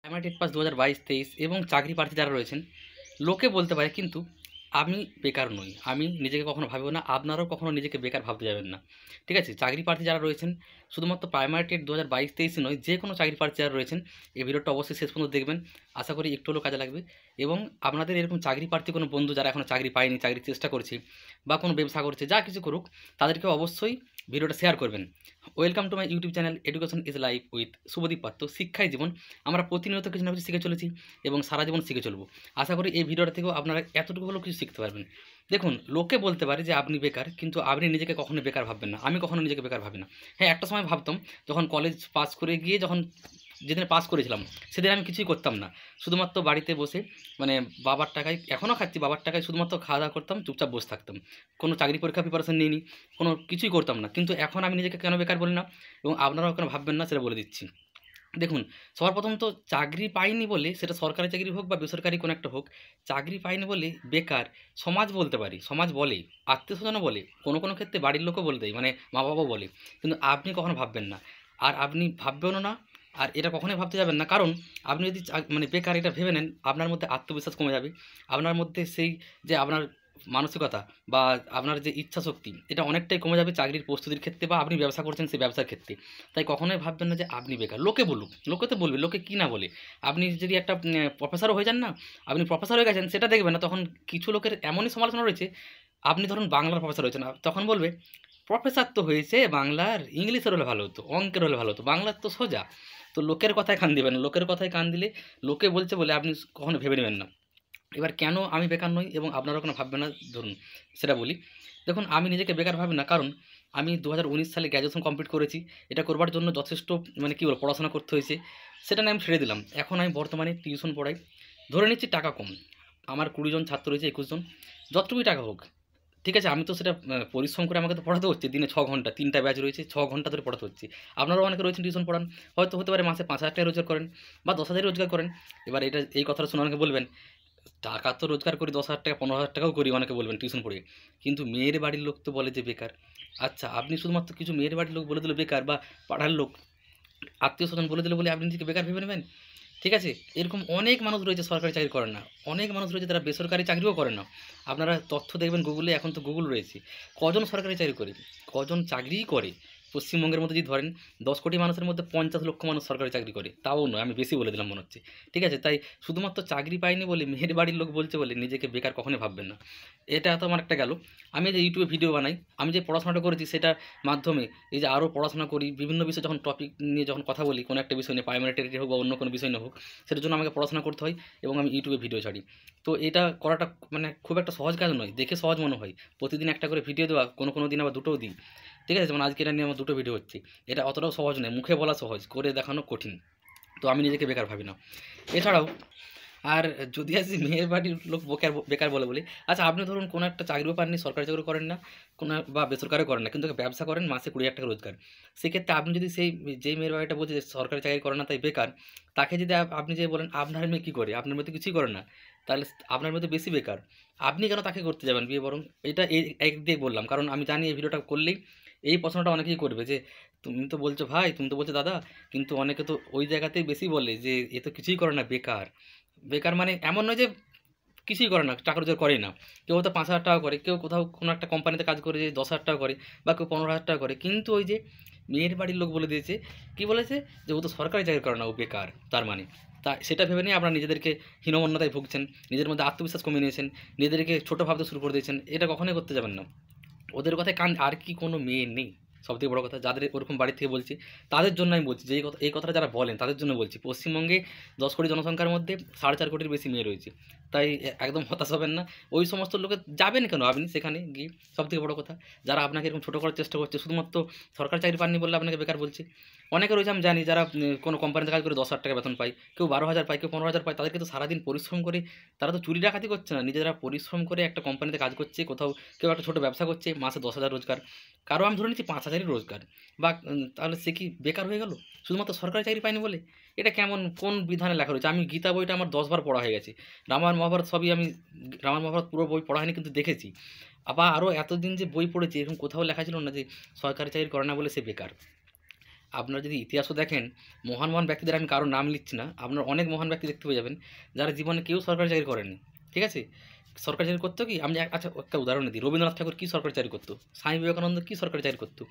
এমআইটেট pass 2022-23 এবং চাকরি প্রার্থী যারা রয়েছেন, লোকে বলতে পারে কিন্তু আমি বেকার নই। আমি নিজেকে কখনো ভাবিও না, আপনারাও কখনো নিজেকে বেকার ভাবতে যাবেন না। ঠিক আছে? চাকরি প্রার্থী যারা রয়েছেন, শুধুমাত্র প্রাইমারি টেট 2022-23 নয়, যে কোনো চাকরি প্রার্থী যারা রয়েছেন, এই ভিডিওটা অবশ্যই শেষ পর্যন্ত দেখবেন। আশা করি একটু হলেও কাজে লাগবে এবং আপনাদের এরকম চাকরি প্রার্থী কোনো বন্ধু যারা এখনও চাকরি পায়নি, চাকরির চেষ্টা করছে বা কোনো ব্যবসা করছে, যা কিছু করুক, তাদেরকে অবশ্যই ভিডিওটা শেয়ার করবেন। Welcome to my YouTube channel education is life with Shubhadeep Patra. শিক্ষাই জীবন। আমরা প্রতিনিয়ত কিছু না কিছু শিখে চলেছি এবং সারা জীবন শিখে চলবো। আশা করি এই ভিডিওটা থেকেও আপনারা এতটুকু হলেও কিছু শিখতে পারবেন। দেখুন, লোকে বলতে পারে যে আপনি বেকার, কিন্তু আপনি নিজেকে কখনোই বেকার ভাববেন না। আমি কখনো নিজেকে বেকার ভাবি না। হ্যাঁ, একটা সময় ভাবতাম, যখন কলেজ পাস করে গিয়ে যেদিন পাস করেছিলাম, সেদিন আমি কিছুই করতাম না। শুধুমাত্র বাড়িতে বসে মানে বাবার টাকায়, এখনও খাচ্ছি বাবার টাকায়, শুধুমাত্র খাওয়া দাওয়া করতাম, চুপচাপ বসে থাকতাম। কোনো চাকরি পরীক্ষা প্রিপারেশন নিইনি, কোনো কিছুই করতাম না। কিন্তু এখন আমি নিজেকে কেন বেকার বলি না এবং আপনারাও কেন ভাববেন না, সেটা বলে দিচ্ছি। দেখুন, সবার প্রথম তো চাকরি পাইনি বলে, সেটা সরকারি চাকরি হোক বা বেসরকারি কোনো একটা হোক, চাকরি পাইনি বলে বেকার সমাজ বলতে পারি, সমাজ বলে, আত্মীয়স্বজনও বলে, কোনো কোনো ক্ষেত্রে বাড়ির লোকও বলতে, মানে মা বাবাও বলে। কিন্তু আপনি কখনো ভাববেন না, আর আপনি ভাববেনও না, আর এটা কখনোই ভাবতে যাবেন না। কারণ আপনি যদি মানে বেকার এটা ভেবে নেন, আপনার মধ্যে আত্মবিশ্বাস কমে যাবে। আপনার মধ্যে সেই যে আপনার মানসিকতা বা আপনার যে ইচ্ছাশক্তি, এটা অনেকটাই কমে যাবে চাকরির প্রস্তুতির ক্ষেত্রে বা আপনি ব্যবসা করছেন সেই ব্যবসার ক্ষেত্রে। তাই কখনোই ভাববেন না যে আপনি বেকার। লোকে বলুক, লোকে তো বলবে, লোকে কী না বলে। আপনি যদি একটা প্রফেসরও হয়ে যান না, আপনি প্রফেসর হয়ে গেছেন, সেটা দেখবেন না, তখন কিছু লোকের এমনই সমালোচনা রয়েছে। আপনি ধরুন বাংলার প্রফেসর হয়েছেন, তখন বলবে প্রফেসর তো হয়েছে বাংলার, ইংলিশের হলে ভালো হতো, অঙ্কের হলে ভালো হতো, বাংলার তো সোজা। তো লোকের কথায় কান দিবেন না। লোকের কথায় কান দিলে, লোকে বলছে বলে আপনি কখনো ভেবে নেবেন না। এবার কেন আমি বেকার নই এবং আপনারাও কোনো ভাববেন না, ধরুন সেটা বলি। দেখুন, আমি নিজেকে বেকার ভাবি না, কারণ আমি 2019 সালে গ্র্যাজুয়েশন কমপ্লিট করেছি। এটা করবার জন্য যথেষ্ট মানে কী বলবো, পড়াশোনা করতে হয়েছে। সেটা নিয়ে আমি ছেড়ে দিলাম। এখন আমি বর্তমানে টিউশন পড়াই। ধরে নিচ্ছি টাকা কম, আমার 20 জন ছাত্র রয়েছে, 21 জন, যতটুকুই টাকা হোক, ঠিক আছে, আমি তো সেটা পরিশ্রম করে আমাকে তো পড়াতে হচ্ছে। দিনে 6 ঘন্টা, 3টা ব্যাচ রয়েছে, 6 ঘন্টা ধরে পড়াতে হচ্ছে। আপনারাও অনেকে রয়েছেন টিউশন পড়ান, হয়তো হতে পারে মাসে 5,000 টাকা রোজগার করেন বা 10,000 রোজগার করেন। এবার এই কথাটা শুনে অনেকে বলবেন, টাকা তো রোজগার করি 10,000 টাকা, 15,000 টাকাও করি, অনেকে বলবেন টিউশন পড়ে। কিন্তু মেয়ের বাড়ির লোক তো বলে যে বেকার। আচ্ছা, আপনি শুধুমাত্র কিছু মেয়ের বাড়ির লোক বলে দিল বেকার, বা পাড়ার লোক, আত্মীয়স্বজন বলে দিল বলে আপনি নিজেকে বেকার ভেবে নেবেন? ঠিক আছে? এরকম অনেক মানুষ রয়েছে সরকারি চাকরি করেন না। অনেক মানুষ রয়েছে তারা বেসরকারি চাকরিও করেন না। আপনারা তথ্য দেখবেন গুগলে, এখন তো গুগল রয়েছে। কজন সরকারি চাকরি করে? কজন চাকরিই করে? পশ্চিমবঙ্গের মধ্যে যদি ধরেন 10 কোটি মানুষের মধ্যে 50 লক্ষ মানুষ সরকারি চাকরি করে। তাও নয়, আমি বেশি বলে দিলাম মনে হচ্ছে। ঠিক আছে? তাই শুধুমাত্র চাকরি পাইনি বলে, মেয়ের বাড়ির লোক বলছে বলে নিজেকে বেকার কখনোই ভাববেন না। এটা তো আমার একটা গেল। আমি যে ইউটিউবে ভিডিও বানাই, আমি যে পড়াশোনাটা করেছি সেটার মাধ্যমে এই যে আরও পড়াশোনা করি, বিভিন্ন বিষয়ে যখন টপিক নিয়ে যখন কথা বলি, কোনো একটা বিষয় নিয়ে, প্রাইমারি টেরিটরি হোক বা অন্য কোনো বিষয় নিয়ে হোক, সেটার জন্য আমাকে পড়াশোনা করতে হয় এবং আমি ইউটিউবে ভিডিও ছাড়ি। তো এটা করাটা মানে খুব একটা সহজ কাজ নয়, দেখে সহজ মনে হয়। প্রতিদিন একটা করে ভিডিও দেওয়া, কোনো দিন আবার দুটোও দিই। ঠিক আছে? যেমন আজকে এটা নিয়ে আমার 2টো ভিডিও হচ্ছে। এটা অতটাও সহজ নয়, মুখে বলা সহজ, করে দেখানো কঠিন। তো আমি নিজেকে বেকার ভাবি না। এছাড়াও আর যদি আসি মেয়ের বাড়ির লোক বেকার বলে বলি, আচ্ছা আপনি ধরুন কোনো একটা চাকরিও পাননি, সরকারি চাকরি করেন না, কোনো বা বেসরকারিও করেন না, কিন্তু ব্যবসা করেন, মাসে 20,000 টাকা রোজগার। সেক্ষেত্রে আপনি যদি যেই মেয়ের বাড়িটা বলছে যে সরকারি চাকরি করে না তাই বেকার, তাকে যদি আপনি যে বলেন আপনার মেয়ে কী করে? আপনার মেয়ে তো কিছুই করে না। তাহলে আপনার মেয়ে তো বেশি বেকার। আপনি কেন তাকে করতে যাবেন বিয়ে বরং? এটা একদিক বললাম, কারণ আমি জানি এই ভিডিওটা করলেই এই প্রশ্নটা অনেকেই করবে যে, "তুমি তো বলছো ভাই, তুমি তো বলছো দাদা।" কিন্তু অনেকে তো ওই জায়গাতেই বেশি বলে যে, "এ তো কিছুই করে না, বেকার।" বেকার মানে এমন নয় যে কিছুই করে না, টাকা রোজগার করেই না। কেউ হয়তো 5,000 টাকা করে, কেউ কোথাও কোনো একটা কোম্পানিতে কাজ করে যে 10,000 টাকা করে, বা কেউ 15,000 টাকা করে। কিন্তু ওই যে মেয়ের বাড়ির লোক বলে দিয়েছে, কি বলেছে? যে ও তো সরকারি চাকরি করে না, ও বেকার। তার মানে সেটা ভেবে নিয়ে আপনারা নিজেদেরকে হীনমন্যতায় ভুগছেন, নিজের মধ্যে আত্মবিশ্বাস কমিয়ে নিয়েছেন, নিজেদেরকে ছোট ভাবতে শুরু করে দিয়েছেন। এটা কখনোই করতে যাবেন না। ওদের কথায় কান, আর কি কোনো মেয়ে নেই? সবথেকে বড় কথা, যাদের ওরকম বাড়ি থেকে বলছি, তাদের জন্য আমি বলছি যে এই কথাটা যারা বলেন তাদের জন্য বলছি। পশ্চিমবঙ্গে 10 কোটি জনসংখ্যার মধ্যে 4.5 কোটির বেশি মেয়ে রয়েছে। তাই একদম হতাশ হবেন না। ওই সমস্ত লোকে যাবেন কেন আপনি সেখানে গিয়ে? সবথেকে বড় কথা, যারা আপনাকে এরকম ছোট করার চেষ্টা করছে, শুধুমাত্র সরকারি চাকরি পাননি বলে আপনাকে বেকার বলছে। অনেকে রয়েছে আমি জানি, যারা কোনো কোম্পানিতে কাজ করে 10,000 টাকা বেতন পায়, কেউ 12,000 পায়, কেউ 15,000 পায়। তাদেরকে তো সারাদিন পরিশ্রম করে, তারা তো চুরি ডাকাতি করছে না, নিজেরা পরিশ্রম করে একটা কোম্পানিতে কাজ করছে, কোথাও কেউ একটা ছোটো ব্যবসা করছে, মাসে 10,000 রোজগার। কারো আমি ধরে নিচ্ছি 5,000ই রোজগার, বা তাহলে সে কি বেকার হয়ে গেল শুধুমাত্র সরকারি চাকরি পায়নি বলে? এটা কেমন, কোন বিধানে লেখা রয়েছে? আমি গীতা বইটা আমার 10 বার পড়া হয়ে গেছে। রামায়ণ মহাভারত সবই আমি, রামায়ণ মহাভারত পুরো বই পড়া হয়নি কিন্তু দেখেছি। আবার আরও এতদিন যে বই পড়েছি, এরকম কোথাও লেখা ছিল না যে সরকারি চাকরি করে না বলে সে বেকার। আপনারা যদি ইতিহাসও দেখেন, মহান মহান ব্যক্তিদের আমি কারো নাম লিখছি না, আপনার অনেক মহান ব্যক্তি দেখতে পেয়ে যাবেন যারা জীবনে কেউ সরকারি চাকরি করেনি। ঠিক আছে, সরকারি চাকরি করতো কি, আমি আচ্ছা একটা উদাহরণ দিই, রবীন্দ্রনাথ ঠাকুর কী সরকারি চাকরি করতো, স্বামী বিবেকানন্দ কী সরকারি চাকরি করতো,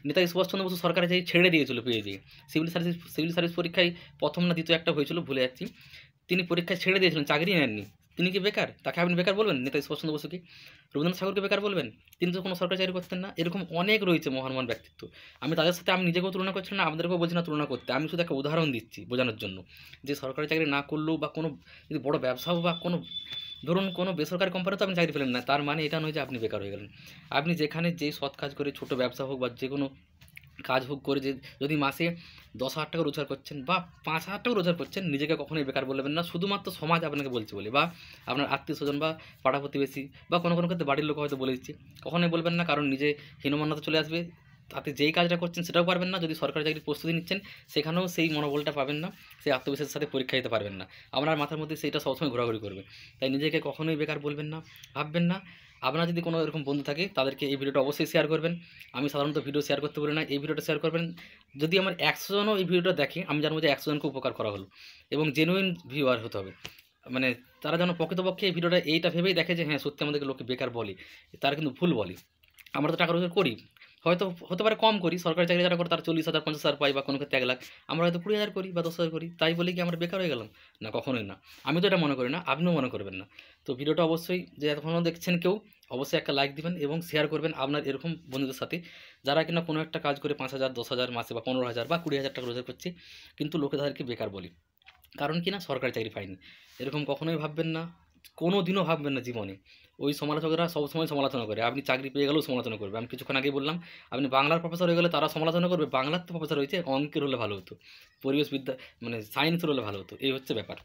নেতাজি সুভাষচন্দ্র বসু সরকারি চাকরি ছেড়ে দিয়েছিল পেয়ে যেয়ে। সিভিল সার্ভিস পরীক্ষায় প্রথম না দ্বিতীয় একটা হয়েছিল ভুলে যাচ্ছি, তিনি পরীক্ষায় ছেড়ে দিয়েছিলেন, চাকরি নেননি। তিনি কি বেকার? তাকে আপনি বেকার বলবেন? নেতাজি সুভাষচন্দ্র বসুকে, রবীন্দ্রনাথ ঠাকুরকে বেকার বলবেন? তিনি তো কোনো সরকারি চাকরি করতেন না। এরকম অনেক রয়েছে মহান মহান ব্যক্তিত্ব। আমি তাদের সাথে আমি নিজেকেও তুলনা করছি না, আপনাদেরকেও বলছি না তুলনা করতে। আমি শুধু একটা উদাহরণ দিচ্ছি বোঝানোর জন্য, যে সরকারি চাকরি না করলেও বা কোনো যদি বড় ব্যবসাও বা কোনো ধরুন কোনো বেসরকারি কোম্পানিতে আপনি চাকরি পেলেন না, তার মানে এটা নয় যে আপনি বেকার হয়ে গেলেন। আপনি যেখানে যে সৎ কাজ করে, ছোটো ব্যবসা হোক বা যে কোনো কাজ হোক করে, যে যদি মাসে 10,000 টাকা রোজগার করছেন বা 5,000 টাকা রোজগার করছেন, নিজেকে কখনোই বেকার বলবেন না, শুধুমাত্র সমাজ আপনাকে বলছে বলে, বা আপনার আত্মীয় স্বজন বা পাড়া প্রতিবেশী বা কোনো কোনো ক্ষেত্রে বাড়ির লোক হয়তো বলে দিচ্ছে, কখনোই বলবেন না, কারণ নিজে হীনমন্যতা চলে আসবে। তাতে যেই কাজটা করছেন সেটাও পারবেন না, যদি সরকারি চাকরির প্রস্তুতি নিচ্ছেন সেখানেও সেই মনোবলটা পাবেন না, সেই আত্মবিশ্বাসের সাথে পরীক্ষা দিতে পারবেন না, আপনার মাথার মধ্যে সেইটা সবসময় ঘোরাঘুরি করবে। তাই নিজেকে কখনোই বেকার বলবেন না, ভাববেন না। আপনার যদি কোনো এরকম বন্ধু থাকে তাদেরকে এই ভিডিওটা অবশ্যই শেয়ার করবেন। আমি সাধারণত ভিডিও শেয়ার করতে বলি না, এই ভিডিওটা শেয়ার করবেন। যদি আমার 100 জনও এই ভিডিওটা দেখে, আমি জানবো যে 100 জনকে উপকার করা হলো, এবং জেনুইন ভিউয়ার হতে হবে। মানে তারা যেন প্রকৃতপক্ষে এই ভিডিওটা এইটা ভেবেই দেখে যে হ্যাঁ সত্যি আমাদেরকে লোকে বেকার বলে, তারা কিন্তু ভুল বলে। আমরা তো টাকা রোজগার করি, হয়তো হতে পারে কম করি, সরকারি চাকরি যারা করে তারা 40,000 50,000 পাই, বা কোনো ক্ষেত্রে 1 লাখ, আমরা হয়তো 20,000 করি বা 10,000 করি, তাই বলে কি আমরা বেকার হয়ে গেলাম? না, কখনোই না। আমি তো এটা মনে করি না, আপনিও মনে করবেন না। তো ভিডিওটা অবশ্যই, যে এতক্ষণও দেখছেন কেউ, অবশ্যই একটা লাইক দিবেন এবং শেয়ার করবেন আপনার এরকম বন্ধুদের সাথে, যারা কিনা কোনো একটা কাজ করে 5,000 10,000 মাসে বা 15,000 বা 20,000 টাকা রোজগার করছে, কিন্তু লোকে তাদেরকে বেকার বলে, কারণ কি না সরকারি চাকরি পায়নি। এরকম কখনোই ভাববেন না, কোনো দিনও ভাববেন না জীবনে। ওই সমালোচকরা সবসময় সমালোচনা করে, আপনি চাকরি পেয়ে গেলেও সমালোচনা করবে। আমি কিছুক্ষণ আগেই বললাম, আপনি বাংলার প্রফেসর হয়ে গেলে তারা সমালোচনা করবে, বাংলার তো প্রফেসর হয়েছে, অঙ্কের হলে ভালো হতো, পরিবেশবিদ্যা মানে সায়েন্সের হলে ভালো হতো, এই হচ্ছে ব্যাপার।